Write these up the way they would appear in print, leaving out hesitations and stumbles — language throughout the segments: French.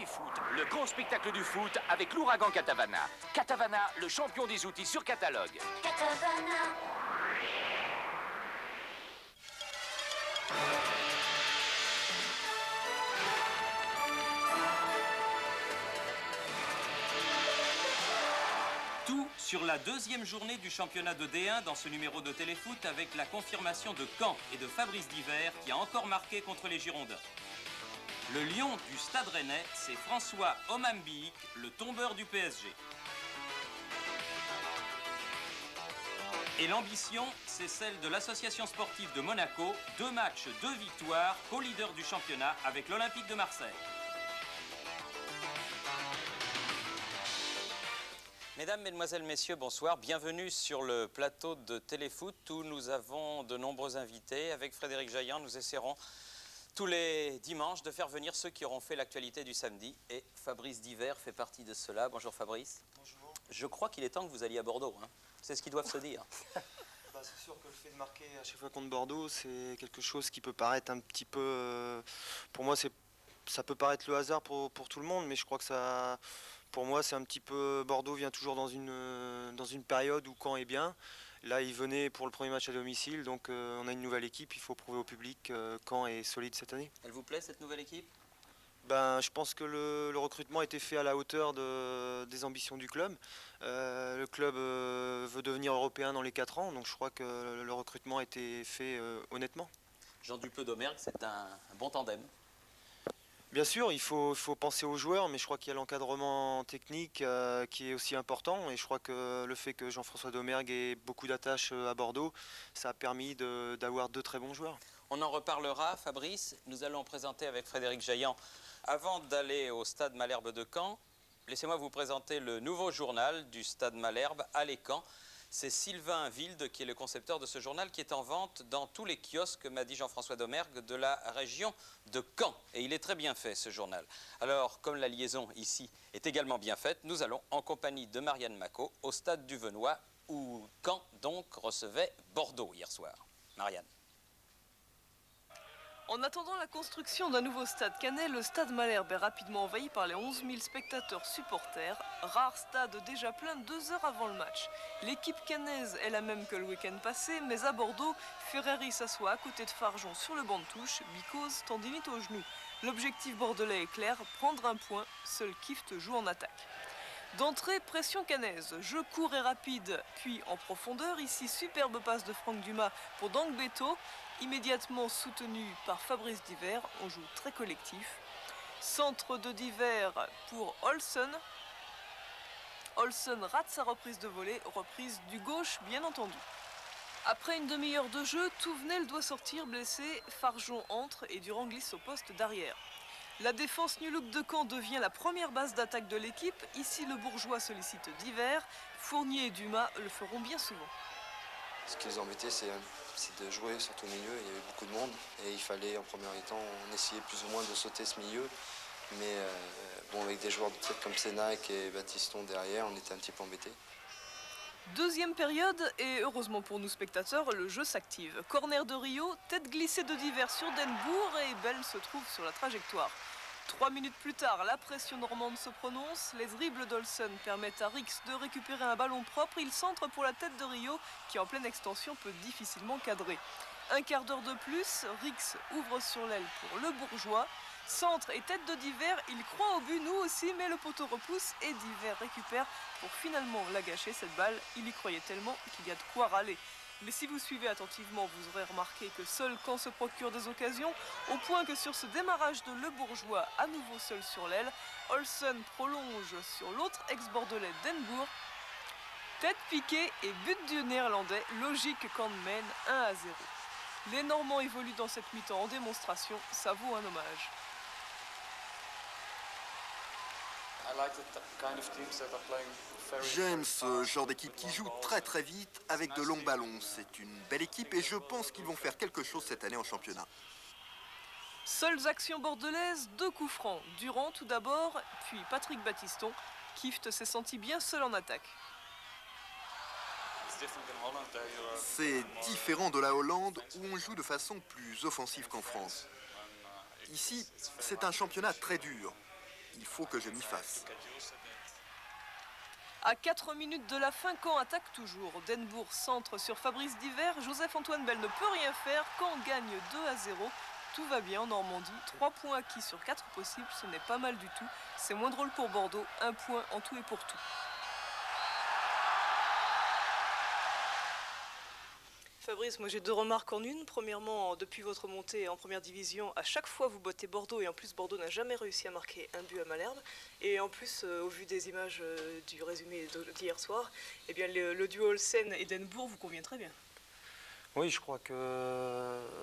Téléfoot, le grand spectacle du foot avec l'ouragan Catavana. Catavana, le champion des outils sur catalogue. Catavana. Tout sur la deuxième journée du championnat de D1 dans ce numéro de Téléfoot avec la confirmation de Caen et de Fabrice Divert qui a encore marqué contre les Girondins. Le lion du Stade Rennais, c'est François Omambiik, le tombeur du PSG. Et l'ambition, c'est celle de l'association sportive de Monaco. 2 matchs, 2 victoires, co-leader du championnat avec l'Olympique de Marseille. Mesdames, Mesdemoiselles, Messieurs, bonsoir. Bienvenue sur le plateau de Téléfoot où nous avons de nombreux invités. Avec Frédéric Jaillant, nous essaierons tous les dimanches de faire venir ceux qui auront fait l'actualité du samedi. Et Fabrice Divert fait partie de cela. Bonjour Fabrice. Bonjour. Je crois qu'il est temps que vous alliez à Bordeaux. Hein. C'est ce qu'ils doivent se dire. C'est sûr que le fait de marquer à chaque fois contre Bordeaux, c'est quelque chose qui peut paraître un petit peu... pour moi, ça peut paraître le hasard pour tout le monde, mais je crois que ça... Pour moi, c'est un petit peu... Bordeaux vient toujours dans une période où Caen est bien. Là, il venait pour le premier match à domicile, donc on a une nouvelle équipe. Il faut prouver au public que Caen est solide cette année. Elle vous plaît, cette nouvelle équipe ? Je pense que le recrutement a été fait à la hauteur des ambitions du club. Le club veut devenir européen dans les 4 ans, donc je crois que le recrutement a été fait honnêtement. Jean Dupeux-Domergue, c'est un bon tandem. Bien sûr, il faut penser aux joueurs, mais je crois qu'il y a l'encadrement technique qui est aussi important. Et je crois que le fait que Jean-François Domergue ait beaucoup d'attaches à Bordeaux, ça a permis d'avoir 2 très bons joueurs. On en reparlera, Fabrice. Nous allons présenter avec Frédéric Jaillant. Avant d'aller au Stade Malherbe de Caen, laissez-moi vous présenter le nouveau journal du Stade Malherbe, Allez Caen. C'est Sylvain Wilde qui est le concepteur de ce journal qui est en vente dans tous les kiosques, m'a dit Jean-François Domergue, de la région de Caen. Et il est très bien fait, ce journal. Alors, comme la liaison ici est également bien faite, nous allons en compagnie de Marianne Macot au Stade du Venoy, où Caen donc recevait Bordeaux hier soir. Marianne. En attendant la construction d'un nouveau stade caennais, le stade Malherbe est rapidement envahi par les 11 000 spectateurs supporters, rare stade déjà plein 2 heures avant le match. L'équipe caennaise est la même que le week-end passé, mais à Bordeaux, Ferreri s'assoit à côté de Farjon sur le banc de touche, Bicose tendinite au genou. L'objectif bordelais est clair, prendre un point, seul Kift joue en attaque. D'entrée, pression caennaise, jeu court et rapide, puis en profondeur, ici superbe passe de Franck Dumas pour Dangbeto, immédiatement soutenu par Fabrice Divert, on joue très collectif. Centre de Divert pour Olsen. Olsen rate sa reprise de volée, reprise du gauche bien entendu. Après une demi-heure de jeu, Touvenel doit sortir blessé, Farjon entre et Durand glisse au poste d'arrière. La défense New Look de Caen devient la première base d'attaque de l'équipe. Ici, le Bourgeois sollicite Divert. Fournier et Dumas le feront bien souvent. Ce qui les embêtait, c'est de jouer surtout au milieu. Il y avait beaucoup de monde et il fallait en premier temps, on essayait plus ou moins de sauter ce milieu. Mais avec des joueurs de tête comme Sénac et Baptiston derrière, on était un petit peu embêtés. Deuxième période, et heureusement pour nous spectateurs, le jeu s'active. Corner de Rio, tête glissée de Divers sur Denbourg et Bell se trouve sur la trajectoire. 3 minutes plus tard, la pression normande se prononce. Les dribbles d'Olsen permettent à Rix de récupérer un ballon propre. Il centre pour la tête de Rio, qui en pleine extension peut difficilement cadrer. Un quart d'heure de plus, Rix ouvre sur l'aile pour le Bourgeois. Centre et tête de Divers, il croit au but, nous aussi, mais le poteau repousse et Divers récupère pour finalement la gâcher, cette balle. Il y croyait tellement qu'il y a de quoi râler. Mais si vous suivez attentivement, vous aurez remarqué que seul Caen se procure des occasions, au point que sur ce démarrage de Le Bourgeois, à nouveau seul sur l'aile, Olsen prolonge sur l'autre ex-bordelais Denbourg. Tête piquée et but du Néerlandais, logique Caen mène 1-0. Les Normands évoluent dans cette mi-temps en démonstration, ça vaut un hommage. J'aime ce genre d'équipe qui joue très très vite avec de longs ballons. C'est une belle équipe et je pense qu'ils vont faire quelque chose cette année en championnat. Seules actions bordelaises, 2 coups francs. Durand tout d'abord, puis Patrick Baptiston. Kift s'est senti bien seul en attaque. C'est différent de la Hollande où on joue de façon plus offensive qu'en France. Ici, c'est un championnat très dur. il faut que je m'y fasse. À 4 minutes de la fin, Caen attaque toujours. Denbourg centre sur Fabrice Diver. Joseph-Antoine Bell ne peut rien faire. Caen gagne 2-0. Tout va bien en Normandie. 3 points acquis sur 4 possibles, ce n'est pas mal du tout. C'est moins drôle pour Bordeaux. 1 point en tout et pour tout. Fabrice, moi j'ai 2 remarques en une. Premièrement, depuis votre montée en première division, à chaque fois vous battez Bordeaux et en plus Bordeaux n'a jamais réussi à marquer un but à Malherbe. Et en plus, au vu des images du résumé d'hier soir, eh bien le duo Olsen et Denbourg vous convient très bien. Oui, je crois que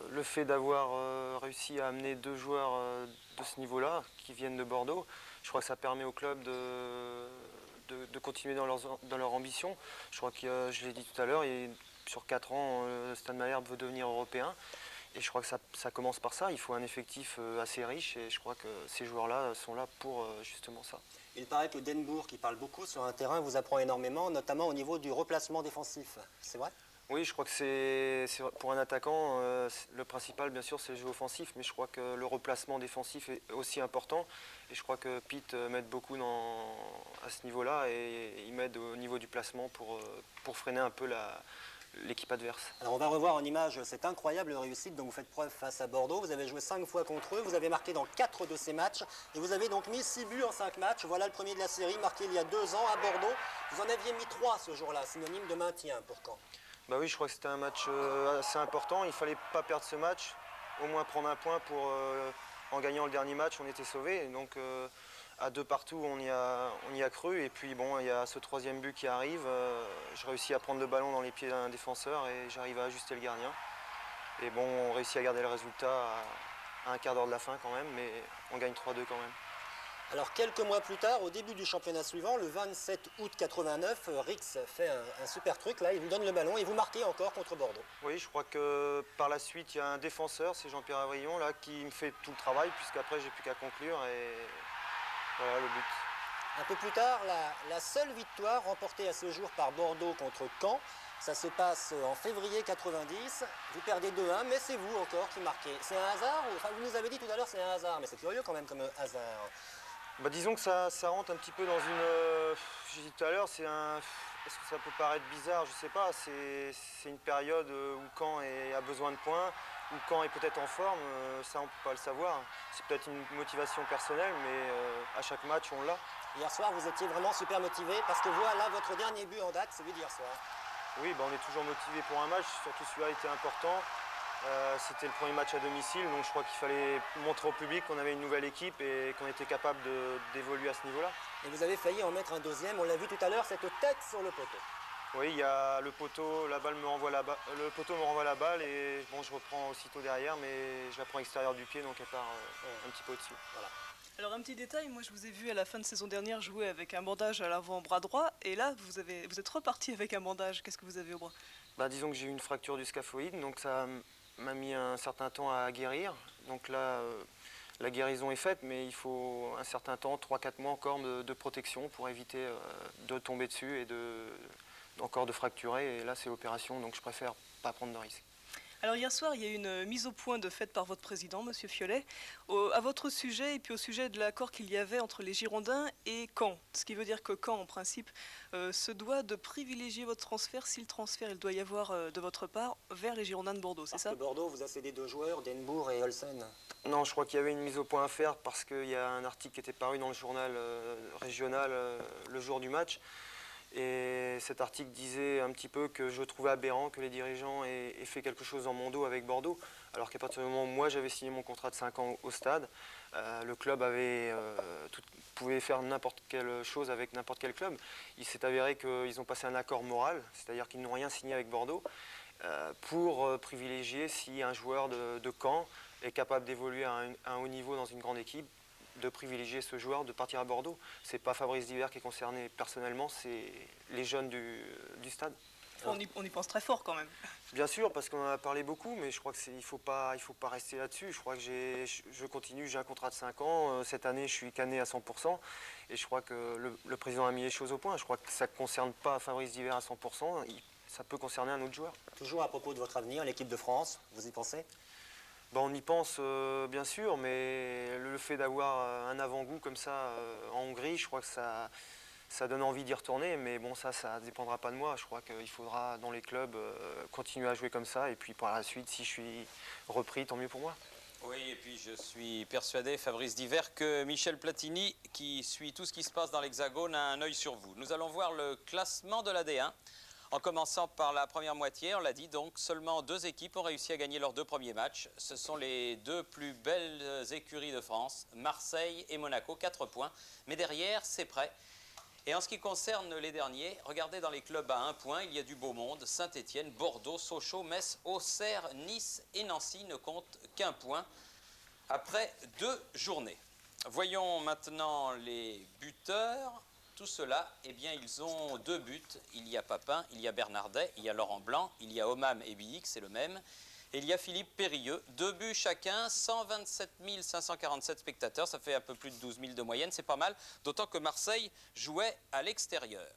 le fait d'avoir réussi à amener 2 joueurs de ce niveau-là, qui viennent de Bordeaux, je crois que ça permet au club de continuer dans leur ambition. Je crois que, je l'ai dit tout à l'heure, sur 4 ans, le Stade Malherbe veut devenir européen. Et je crois que ça commence par ça. Il faut un effectif assez riche et je crois que ces joueurs-là sont là pour justement ça. Il paraît que Denbourg, qui parle beaucoup sur un terrain, vous apprend énormément, notamment au niveau du replacement défensif. C'est vrai ? Oui, je crois que c'est pour un attaquant, le principal, bien sûr, c'est le jeu offensif. Mais je crois que le replacement défensif est aussi important. Et je crois que Pete m'aide beaucoup à ce niveau-là. Et il m'aide au niveau du placement pour freiner un peu l'équipe adverse. Alors on va revoir en image cette incroyable réussite dont vous faites preuve face à Bordeaux. Vous avez joué 5 fois contre eux, vous avez marqué dans 4 de ces matchs et vous avez donc mis 6 buts en 5 matchs. Voilà le premier de la série, marqué il y a 2 ans à Bordeaux. Vous en aviez mis 3 ce jour-là, synonyme de maintien pour Caen. Bah oui, je crois que c'était un match assez important. Il ne fallait pas perdre ce match, au moins prendre un point pour, en gagnant le dernier match, on était sauvés. Donc à 2 partout, on y a cru. Et puis bon, il y a ce 3e but qui arrive. Je réussis à prendre le ballon dans les pieds d'un défenseur et j'arrive à ajuster le gardien. Et bon, on réussit à garder le résultat à un quart d'heure de la fin quand même, mais on gagne 3-2 quand même. Alors quelques mois plus tard, au début du championnat suivant, le 27 août 89, Rix fait un super truc, là, il vous donne le ballon et vous marquez encore contre Bordeaux. Oui, je crois que par la suite, il y a un défenseur, c'est Jean-Pierre Avrillon, là, qui me fait tout le travail, puisqu'après, j'ai plus qu'à conclure et voilà le but. Un peu plus tard, la seule victoire remportée à ce jour par Bordeaux contre Caen, ça se passe en février 90, vous perdez 2-1, mais c'est vous encore qui marquez. C'est un hasard enfin, vous nous avez dit tout à l'heure c'est un hasard, mais c'est curieux quand même comme hasard. Bah, disons que ça rentre un petit peu dans une... j'ai dit tout à l'heure, est-ce que ça peut paraître bizarre? Je sais pas. C'est une période où Caen a besoin de points, où Caen est peut-être en forme. Ça, on ne peut pas le savoir. C'est peut-être une motivation personnelle, mais à chaque match, on l'a. Hier soir, vous étiez vraiment super motivé parce que voilà, votre dernier but en date, celui d'hier soir. Oui, bah, on est toujours motivé pour un match. Surtout celui-là était important. C'était le premier match à domicile, donc je crois qu'il fallait montrer au public qu'on avait une nouvelle équipe et qu'on était capable d'évoluer à ce niveau-là. Et vous avez failli en mettre un deuxième, on l'a vu tout à l'heure, cette tête sur le poteau. Oui, il y a le poteau, la balle me renvoie le poteau me renvoie la balle et bon, je reprends aussitôt derrière, mais je la prends extérieur du pied, donc elle part un petit peu au-dessus. Voilà. Alors un petit détail, moi je vous ai vu à la fin de saison dernière jouer avec un bandage à l'avant-bras droit et là vous êtes reparti avec un bandage. Qu'est-ce que vous avez au bras? Bah, disons que j'ai eu une fracture du scaphoïde, donc ça m'a mis un certain temps à guérir. Donc là, la guérison est faite, mais il faut un certain temps, 3-4 mois encore de protection pour éviter de tomber dessus et encore de fracturer. Et là, c'est l'opération, donc je préfère pas prendre de risque. Alors hier soir, il y a eu une mise au point de fait par votre président, Monsieur Fiolet, à votre sujet et puis au sujet de l'accord qu'il y avait entre les Girondins et Caen. Ce qui veut dire que Caen, en principe, se doit de privilégier votre transfert si le transfert il doit y avoir de votre part vers les Girondins de Bordeaux, c'est ça? Parce que Bordeaux vous a cédé 2 joueurs, Denbourg et Olsen. Non, je crois qu'il y avait une mise au point à faire parce qu'il y a un article qui était paru dans le journal régional le jour du match. Et cet article disait un petit peu que je trouvais aberrant que les dirigeants aient fait quelque chose dans mon dos avec Bordeaux. Alors qu'à partir du moment où moi j'avais signé mon contrat de 5 ans au stade, le club pouvait faire n'importe quelle chose avec n'importe quel club. Il s'est avéré qu'ils ont passé un accord moral, c'est-à-dire qu'ils n'ont rien signé avec Bordeaux, pour privilégier si un joueur de Caen est capable d'évoluer à un haut niveau dans une grande équipe, de privilégier ce joueur, de partir à Bordeaux. C'est pas Fabrice Diver qui est concerné personnellement, c'est les jeunes du stade. On y pense très fort quand même. Bien sûr, parce qu'on en a parlé beaucoup, mais je crois qu'il faut pas rester là-dessus. Je crois que je continue, j'ai un contrat de 5 ans. Cette année, je suis cané à 100%. Et je crois que le président a mis les choses au point. Je crois que ça ne concerne pas Fabrice Diver à 100%. Ça peut concerner un autre joueur. Toujours à propos de votre avenir, l'équipe de France, vous y pensez? On y pense bien sûr, mais le fait d'avoir un avant-goût comme ça en Hongrie, je crois que ça donne envie d'y retourner. Mais bon, ça ne dépendra pas de moi. Je crois qu'il faudra dans les clubs continuer à jouer comme ça. Et puis par la suite, si je suis repris, tant mieux pour moi. Oui, et puis je suis persuadé, Fabrice Divert, que Michel Platini, qui suit tout ce qui se passe dans l'Hexagone, a un œil sur vous. Nous allons voir le classement de la D1. En commençant par la première moitié, on l'a dit, donc seulement 2 équipes ont réussi à gagner leurs 2 premiers matchs. Ce sont les 2 plus belles écuries de France, Marseille et Monaco, 4 points. Mais derrière, c'est prêt. Et en ce qui concerne les derniers, regardez dans les clubs à 1 point, il y a du beau monde. Saint-Étienne, Bordeaux, Sochaux, Metz, Auxerre, Nice et Nancy ne comptent qu'un point après 2 journées. Voyons maintenant les buteurs. Tout cela, eh bien, ils ont 2 buts. Il y a Papin, il y a Bernardet, il y a Laurent Blanc, il y a Omam et Biix, c'est le même. Et il y a Philippe Périlleux, 2 buts chacun, 127 547 spectateurs, ça fait un peu plus de 12 000 de moyenne, c'est pas mal, d'autant que Marseille jouait à l'extérieur.